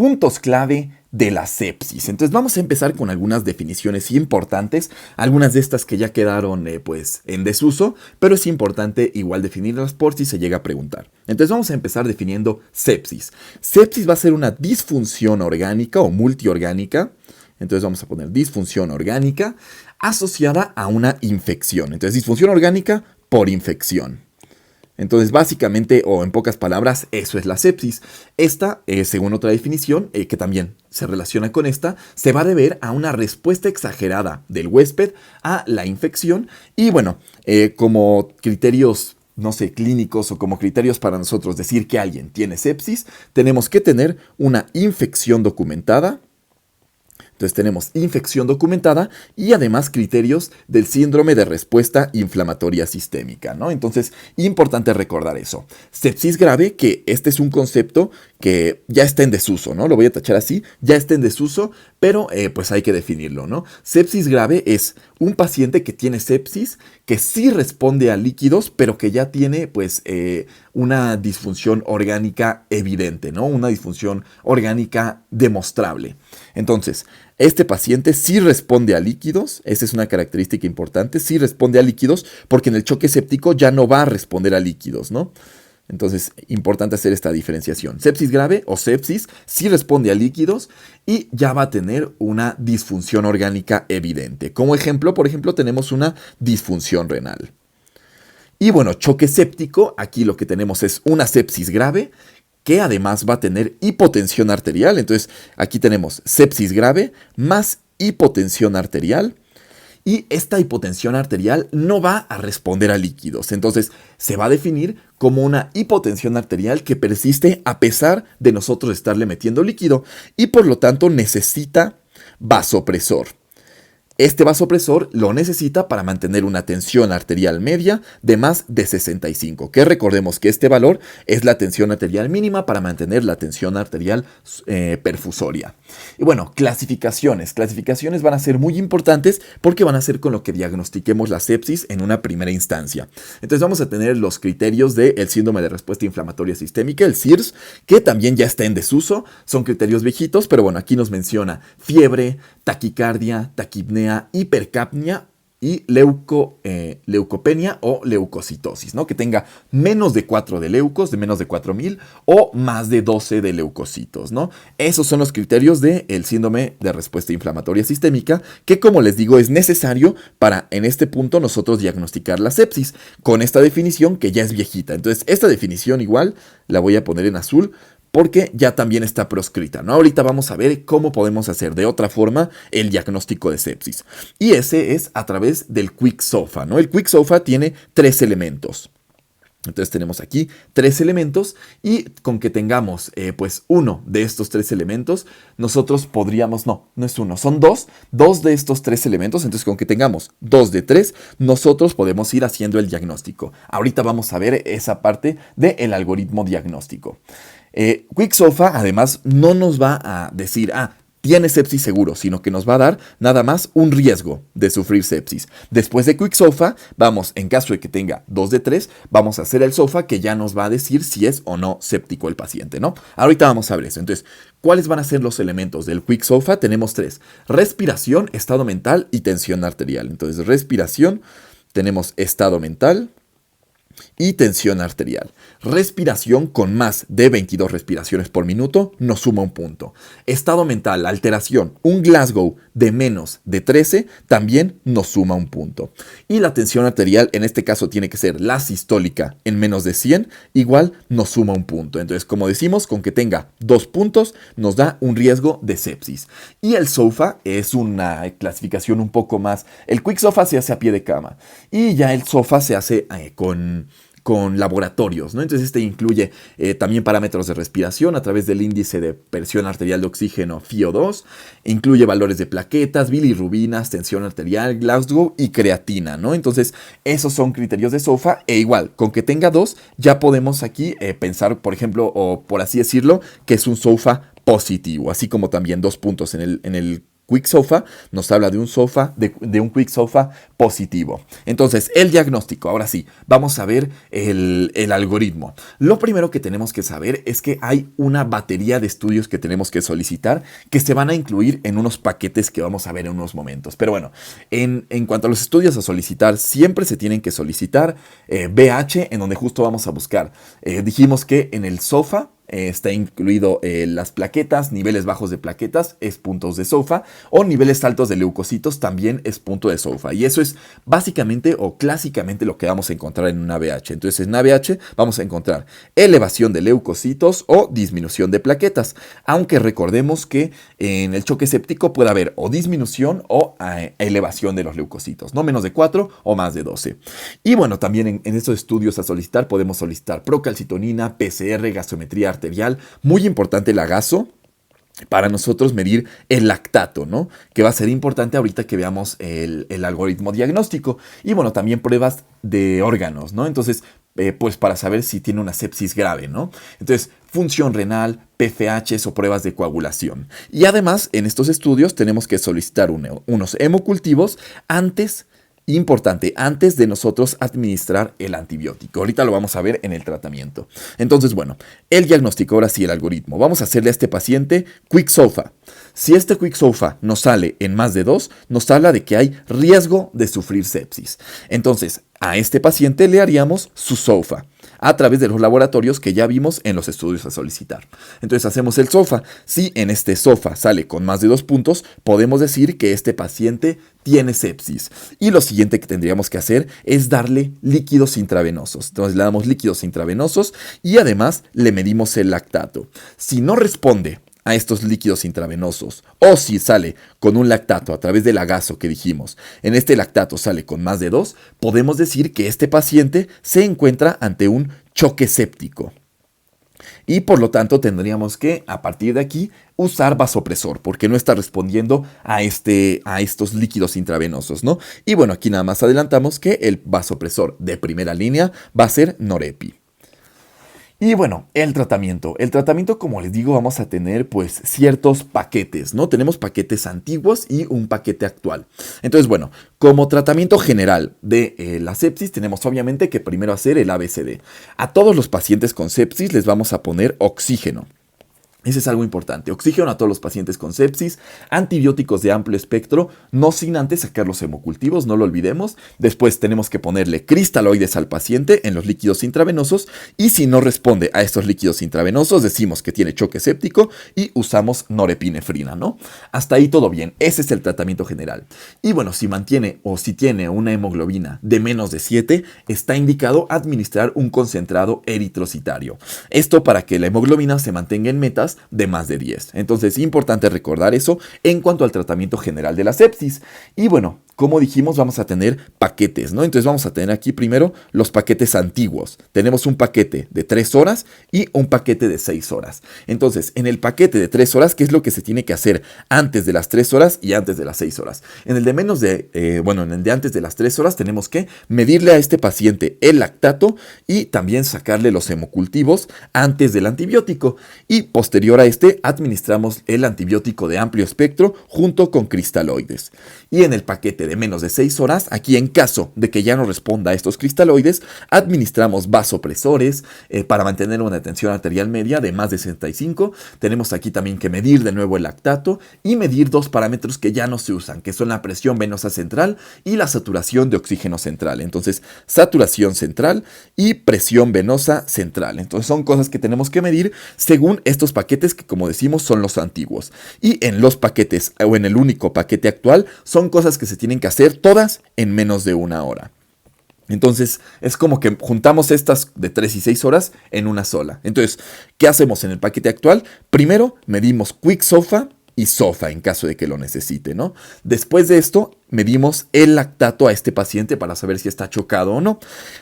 puntos clave de la sepsis. Entonces vamos a empezar con algunas definiciones importantes, algunas de estas que ya quedaron pues en desuso, pero es importante igual definirlas por si se llega a preguntar. Entonces vamos a empezar definiendo sepsis. Sepsis va a ser una disfunción orgánica o multiorgánica. Entonces vamos a poner disfunción orgánica asociada a una infección. Entonces disfunción orgánica por infección. Entonces, básicamente, o en pocas palabras, eso es la sepsis. Esta, según otra definición, que también se relaciona con esta, se va a deber a una respuesta exagerada del huésped a la infección. Y bueno, como criterios, no sé, clínicos o como criterios para nosotros decir que alguien tiene sepsis, tenemos que tener una infección documentada. Entonces tenemos infección documentada y además criterios del síndrome de respuesta inflamatoria sistémica, ¿no? Entonces, importante recordar eso. Sepsis grave, que este es un concepto que ya está en desuso, ¿no? Lo voy a tachar así, ya está en desuso, pero pues hay que definirlo, ¿no? Sepsis grave es un paciente que tiene sepsis, que sí responde a líquidos, pero que ya tiene pues una disfunción orgánica evidente, ¿no? Una disfunción orgánica demostrable. Entonces, este paciente sí responde a líquidos, esa es una característica importante, sí responde a líquidos porque en el choque séptico ya no va a responder a líquidos, ¿no? Entonces, importante hacer esta diferenciación. Sepsis grave o sepsis sí responde a líquidos y ya va a tener una disfunción orgánica evidente. Como ejemplo, por ejemplo, tenemos una disfunción renal. Y bueno, choque séptico, aquí lo que tenemos es una sepsis grave que además va a tener hipotensión arterial. Entonces, aquí tenemos sepsis grave más hipotensión arterial. Y esta hipotensión arterial no va a responder a líquidos. Entonces, se va a definir como una hipotensión arterial que persiste a pesar de nosotros estarle metiendo líquido. Y por lo tanto, necesita vasopresor. Este vasopresor lo necesita para mantener una tensión arterial media de más de 65, que recordemos que este valor es la tensión arterial mínima para mantener la tensión arterial perfusoria. Y bueno, clasificaciones. Clasificaciones van a ser muy importantes porque van a ser con lo que diagnostiquemos la sepsis en una primera instancia. Entonces vamos a tener los criterios del síndrome de respuesta inflamatoria sistémica, el SIRS, que también ya está en desuso. Son criterios viejitos, pero bueno, aquí nos menciona fiebre, taquicardia, taquipnea, hipercapnia y leucopenia o leucocitosis, ¿no? Que tenga menos de 4 de leucos, de menos de 4000 o más de 12 de leucocitos, ¿no? Esos son los criterios del síndrome de respuesta inflamatoria sistémica que, como les digo, es necesario para en este punto nosotros diagnosticar la sepsis con esta definición que ya es viejita. Entonces, esta definición igual la voy a poner en azul porque ya también está proscrita, ¿no? Ahorita vamos a ver cómo podemos hacer de otra forma el diagnóstico de sepsis. Y ese es a través del Quick SOFA, ¿no? El Quick SOFA tiene 3 elementos. Entonces tenemos aquí 3 elementos y con que tengamos pues uno de estos 3 elementos, nosotros podríamos, no es uno, son dos de estos 3 elementos. Entonces con que tengamos 2 de 3, nosotros podemos ir haciendo el diagnóstico. Ahorita vamos a ver esa parte del algoritmo diagnóstico. Quick SOFA además no nos va a decir, tiene sepsis seguro, sino que nos va a dar nada más un riesgo de sufrir sepsis. Después de Quick SOFA, vamos, en caso de que tenga 2 de 3, vamos a hacer el SOFA que ya nos va a decir si es o no séptico el paciente, ¿no? Ahorita vamos a ver eso. Entonces, ¿cuáles van a ser los elementos del Quick SOFA? Tenemos 3. Respiración, estado mental y tensión arterial. Entonces, respiración, tenemos estado mental y tensión arterial. Respiración con más de 22 respiraciones por minuto nos suma un punto. Estado mental, alteración, un Glasgow de menos de 13 también nos suma un punto. Y la tensión arterial en este caso tiene que ser la sistólica en menos de 100, igual nos suma un punto. Entonces, como decimos, con que tenga 2 puntos nos da un riesgo de sepsis. Y el SOFA es una clasificación un poco más. El Quick SOFA se hace a pie de cama y ya el SOFA se hace con laboratorios, ¿no? Entonces este incluye también parámetros de respiración a través del índice de presión arterial de oxígeno FiO2, incluye valores de plaquetas, bilirrubinas, tensión arterial, Glasgow y creatina, ¿no? Entonces esos son criterios de SOFA e igual, con que tenga 2 ya podemos aquí pensar, por ejemplo, o por así decirlo, que es un SOFA positivo, así como también 2 puntos en el Quick SOFA, nos habla de un Quick SOFA positivo. Entonces, el diagnóstico, ahora sí, vamos a ver el algoritmo. Lo primero que tenemos que saber es que hay una batería de estudios que tenemos que solicitar que se van a incluir en unos paquetes que vamos a ver en unos momentos. Pero bueno, en cuanto a los estudios a solicitar, siempre se tienen que solicitar BH, en donde justo vamos a buscar. Dijimos que en el SOFA está incluido las plaquetas, niveles bajos de plaquetas es puntos de SOFA, o niveles altos de leucocitos también es punto de SOFA. Y eso es básicamente o clásicamente lo que vamos a encontrar en una BH. Entonces en una BH vamos a encontrar elevación de leucocitos o disminución de plaquetas. Aunque recordemos que en el choque séptico puede haber o disminución o elevación de los leucocitos, no menos de 4 o más de 12. Y bueno, también en estos estudios a solicitar podemos solicitar procalcitonina, PCR, gasometría arterial. Muy importante la gaso para nosotros medir el lactato, ¿no? Que va a ser importante ahorita que veamos el algoritmo diagnóstico. Y bueno, también pruebas de órganos, ¿no? Entonces, pues para saber si tiene una sepsis grave, ¿no? Entonces, función renal, PFHs o pruebas de coagulación. Y además, en estos estudios tenemos que solicitar unos hemocultivos antes de nosotros administrar el antibiótico. Ahorita lo vamos a ver en el tratamiento. Entonces, bueno, el diagnóstico, ahora sí el algoritmo. Vamos a hacerle a este paciente Quick SOFA. Si este Quick SOFA nos sale en más de 2, nos habla de que hay riesgo de sufrir sepsis. Entonces, a este paciente le haríamos su SOFA a través de los laboratorios que ya vimos en los estudios a solicitar. Entonces hacemos el SOFA. Si en este SOFA sale con más de 2 puntos, podemos decir que este paciente tiene sepsis. Y lo siguiente que tendríamos que hacer es darle líquidos intravenosos. Entonces le damos líquidos intravenosos y además le medimos el lactato. Si no responde a estos líquidos intravenosos o si sale con un lactato a través del agaso que dijimos, en este lactato sale con más de 2, podemos decir que este paciente se encuentra ante un choque séptico. Y por lo tanto tendríamos que, a partir de aquí, usar vasopresor, porque no está respondiendo a estos líquidos intravenosos, ¿no? Y bueno, aquí nada más adelantamos que el vasopresor de primera línea va a ser Norepi. Y bueno, el tratamiento. El tratamiento, como les digo, vamos a tener pues ciertos paquetes, ¿no? Tenemos paquetes antiguos y un paquete actual. Entonces, bueno, como tratamiento general de la sepsis, tenemos obviamente que primero hacer el ABCD. A todos los pacientes con sepsis les vamos a poner oxígeno. Ese es algo importante. Oxígeno a todos los pacientes con sepsis, antibióticos de amplio espectro, no sin antes sacar los hemocultivos, no lo olvidemos. Después tenemos que ponerle cristaloides al paciente en los líquidos intravenosos y si no responde a estos líquidos intravenosos, decimos que tiene choque séptico y usamos norepinefrina, ¿no? Hasta ahí todo bien. Ese es el tratamiento general. Y bueno, si mantiene o si tiene una hemoglobina de menos de 7, está indicado administrar un concentrado eritrocitario. Esto para que la hemoglobina se mantenga en metas de más de 10. Entonces, es importante recordar eso en cuanto al tratamiento general de la sepsis. Y bueno, como dijimos, vamos a tener paquetes, ¿no? Entonces vamos a tener aquí primero los paquetes antiguos. Tenemos un paquete de 3 horas y un paquete de 6 horas. Entonces, en el paquete de 3 horas, ¿qué es lo que se tiene que hacer antes de las 3 horas y antes de las 6 horas? En el de en el de antes de las 3 horas tenemos que medirle a este paciente el lactato y también sacarle los hemocultivos antes del antibiótico. Y posterior a este, administramos el antibiótico de amplio espectro junto con cristaloides. Y en el paquete de menos de 6 horas, aquí en caso de que ya no responda a estos cristaloides, administramos vasopresores para mantener una tensión arterial media de más de 65. Tenemos aquí también que medir de nuevo el lactato y medir 2 parámetros que ya no se usan, que son la presión venosa central y la saturación de oxígeno central. Entonces, saturación central y presión venosa central. Entonces, son cosas que tenemos que medir según estos paquetes que, como decimos, son los antiguos. Y en los paquetes o en el único paquete actual, son cosas que se tienen que hacer todas en menos de 1 hora. Entonces, es como que juntamos estas de 3 y 6 horas en una sola. Entonces, ¿qué hacemos en el paquete actual? Primero, medimos Quick SOFA y SOFA en caso de que lo necesite, ¿no? Después de esto, medimos el lactato a este paciente para saber si está chocado o no.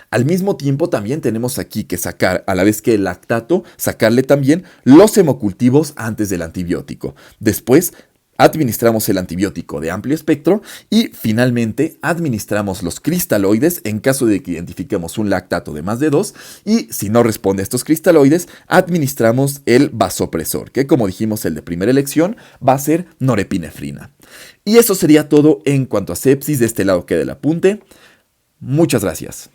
Al mismo tiempo, también tenemos aquí que sacar, a la vez que el lactato, sacarle también los hemocultivos antes del antibiótico. Después, administramos el antibiótico de amplio espectro y finalmente administramos los cristaloides en caso de que identifiquemos un lactato de más de 2 y si no responde a estos cristaloides administramos el vasopresor, que como dijimos el de primera elección va a ser norepinefrina. Y eso sería todo en cuanto a sepsis. De este lado queda el apunte. Muchas gracias.